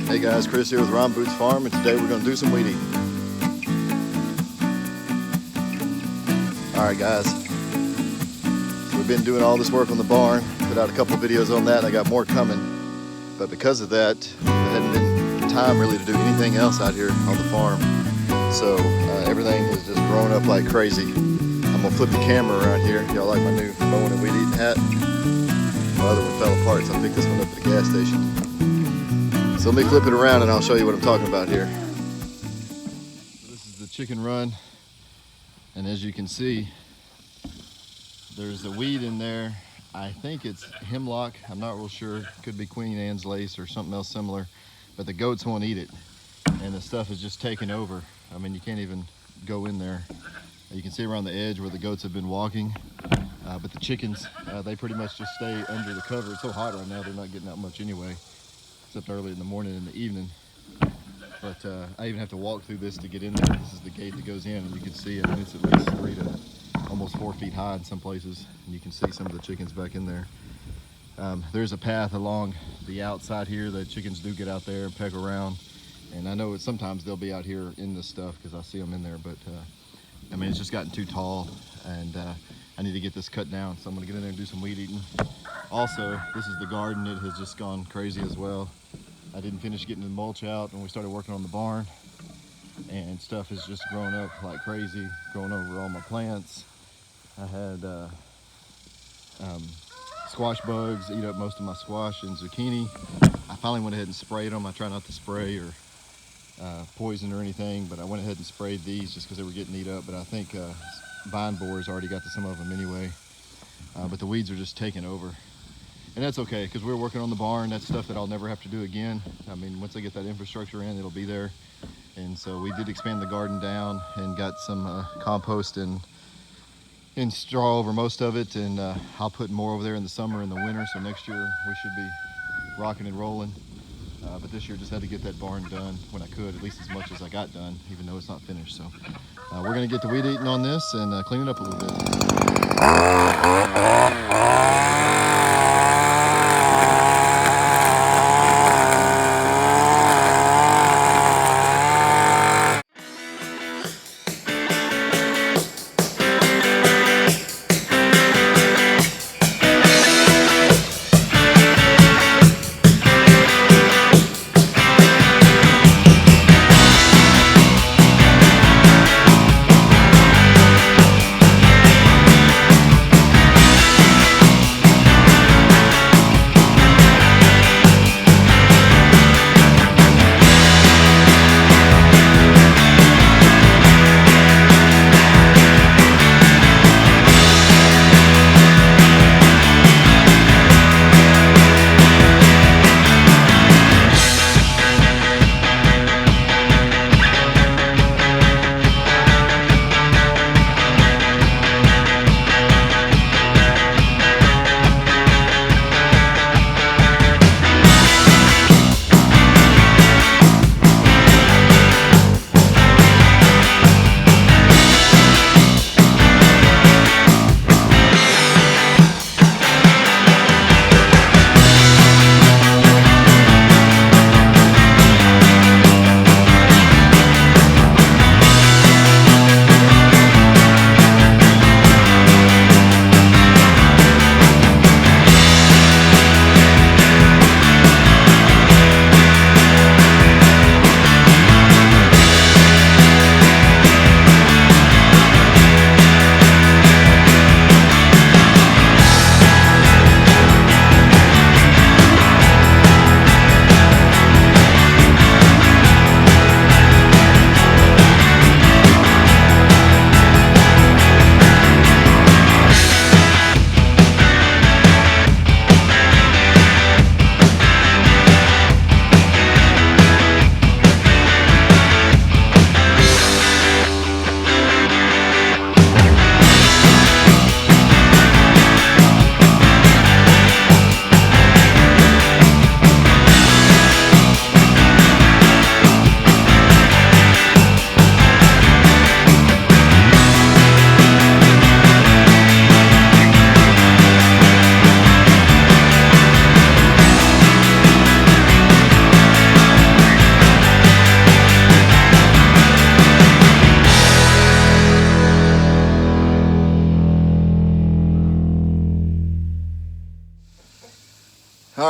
Hey guys, Chris here with RonBootsFarm, and today we're going to do some weed eating. Alright guys, so we've been doing all this work on the barn, put out a couple videos on that, and I got more coming. But because of that, there hadn't been time really to do anything else out here on the farm. So everything has just grown up like crazy. I'm going to flip the camera around here. Y'all like my new mowing and weed eating hat? My other one fell apart, so I picked this one up at the gas station. So let me flip it around and I'll show you what I'm talking about here. So this is the chicken run, and as you can see, there's a weed in there. I think it's hemlock. I'm not real sure. Could be Queen Anne's lace or something else similar, but the goats won't eat it, and the stuff is just taking over. I mean, you can't even go in there. You can see around the edge where the goats have been walking, but the chickens, they pretty much just stay under the cover. It's so hot right now, they're not getting out much anyway, except early in the morning and the evening. But I even have to walk through this to get in there. This is the gate that goes in, and you can see it. It's at least 3 to almost 4 feet high in some places, and you can see some of the chickens back in there. There's a path along the outside here. The chickens do get out there and peck around, and I know sometimes they'll be out here in this stuff because I see them in there, but I mean, it's just gotten too tall, and I need to get this cut down, so I'm gonna get in there and do some weed eating. Also, this is the garden. It has just gone crazy as well. I didn't finish getting the mulch out when we started working on the barn, and stuff has just grown up like crazy, growing over all my plants. I had squash bugs eat up most of my squash and zucchini. I finally went ahead and sprayed them. I try not to spray or poison or anything, but I went ahead and sprayed these just because they were getting eat up. But I think vine borers already got to some of them anyway. But the weeds are just taking over. And that's okay, because we're working on the barn. That's stuff that I'll never have to do again. I mean, once I get that infrastructure in, it'll be there. And so we did expand the garden down and got some compost and straw over most of it. And I'll put more over there in the summer and the winter. So next year we should be rocking and rolling. But this year just had to get that barn done when I could, at least as much as I got done, even though it's not finished. So we're gonna get the weed eating on this and clean it up a little bit.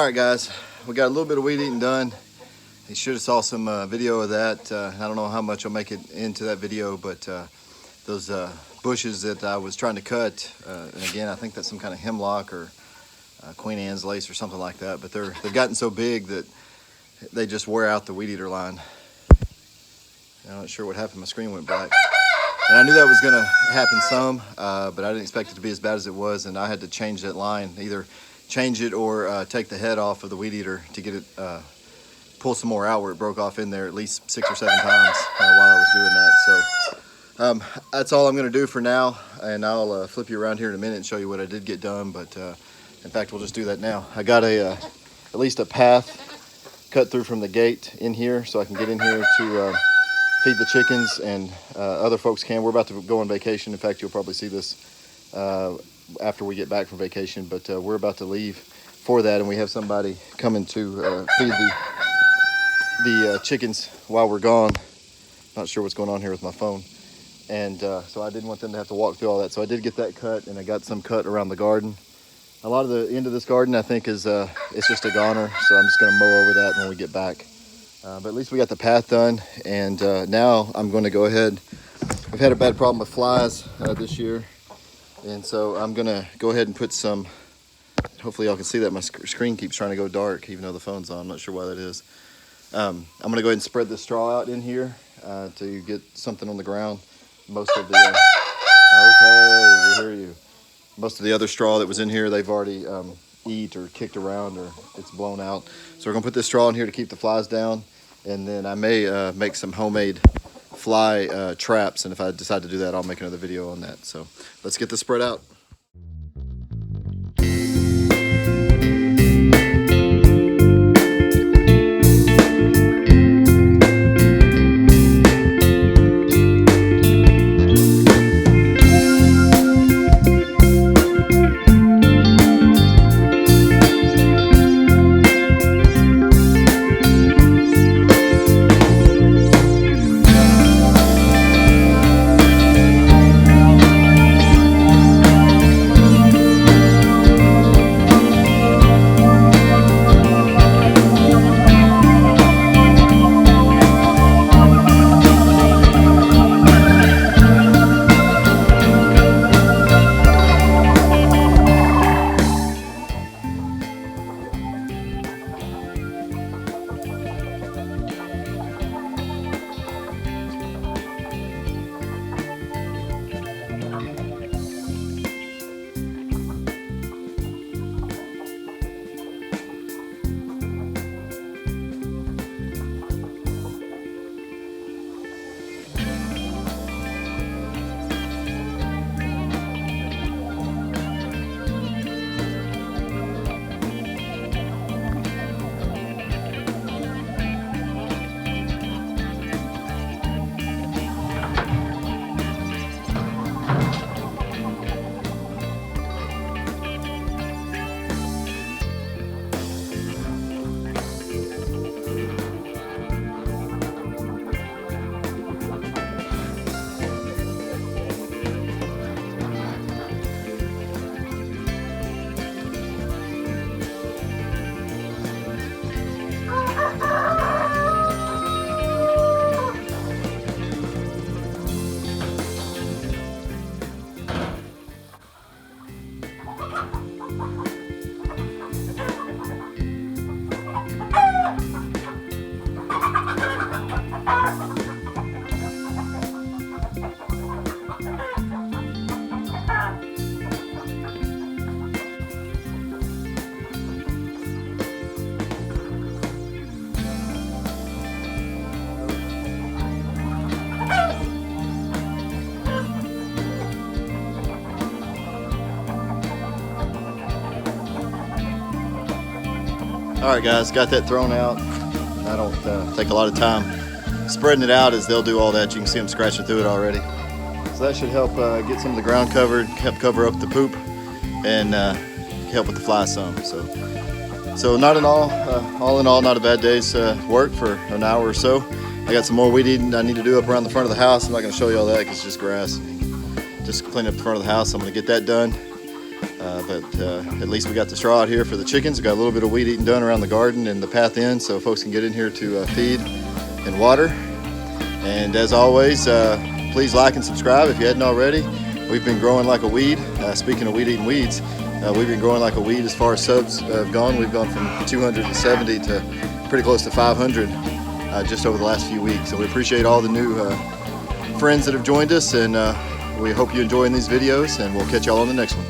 All right, guys, we got a little bit of weed eating done. You should have saw some video of that. I don't know how much I'll make it into that video, but those bushes that I was trying to cut, and again, I think that's some kind of hemlock or Queen Anne's lace or something like that, but they've gotten so big that they just wear out the weed eater line. I'm not sure what happened. My screen went black. And I knew that was going to happen some, but I didn't expect it to be as bad as it was, and I had to change that line, either change it or take the head off of the weed eater to get it, pull some more out where it broke off in there at least 6 or 7 times while I was doing that. So that's all I'm going to do for now, and I'll flip you around here in a minute and show you what I did get done, but in fact, we'll just do that now. I got at least a path cut through from the gate in here so I can get in here to feed the chickens, and other folks can. We're about to go on vacation. In fact, you'll probably see this after we get back from vacation, but we're about to leave for that, and we have somebody coming to feed the chickens while we're gone. Not sure what's going on here with my phone, and so I didn't want them to have to walk through all that, so I did get that cut, and I got some cut around the garden. A lot of the end of this garden, I think, is it's just a goner, so I'm just going to mow over that when we get back. But at least we got the path done, and now I'm going to go ahead. I've had a bad problem with flies this year, and so I'm going to go ahead and put some, hopefully y'all can see that my screen keeps trying to go dark even though the phone's on. I'm not sure why that is. I'm going to go ahead and spread the straw out in here to get something on the ground. Most of the, okay, we hear you. Most of the other straw that was in here, they've already eat or kicked around, or it's blown out. So we're going to put this straw in here to keep the flies down. And then I may make some homemade fly traps, and if I decide to do that, I'll make another video on that. So let's get this spread out. All right, guys, got that thrown out. I don't take a lot of time spreading it out, as they'll do all that. You can see them scratching through it already. So that should help get some of the ground covered, help cover up the poop, and help with the fly some. So not in all in all, not a bad day's work for an hour or so. I got some more weed eating I need to do up around the front of the house. I'm not going to show you all that because it's just grass. Just clean up the front of the house. I'm going to get that done. But at least we got the straw out here for the chickens. We got a little bit of weed eating done around the garden and the path in, so folks can get in here to feed and water. And as always, please like and subscribe if you hadn't already. We've been growing like a weed. Speaking of weed eating weeds, we've been growing like a weed as far as subs have gone. We've gone from 270 to pretty close to 500 just over the last few weeks. So we appreciate all the new friends that have joined us, and we hope you're enjoying these videos, and we'll catch y'all on the next one.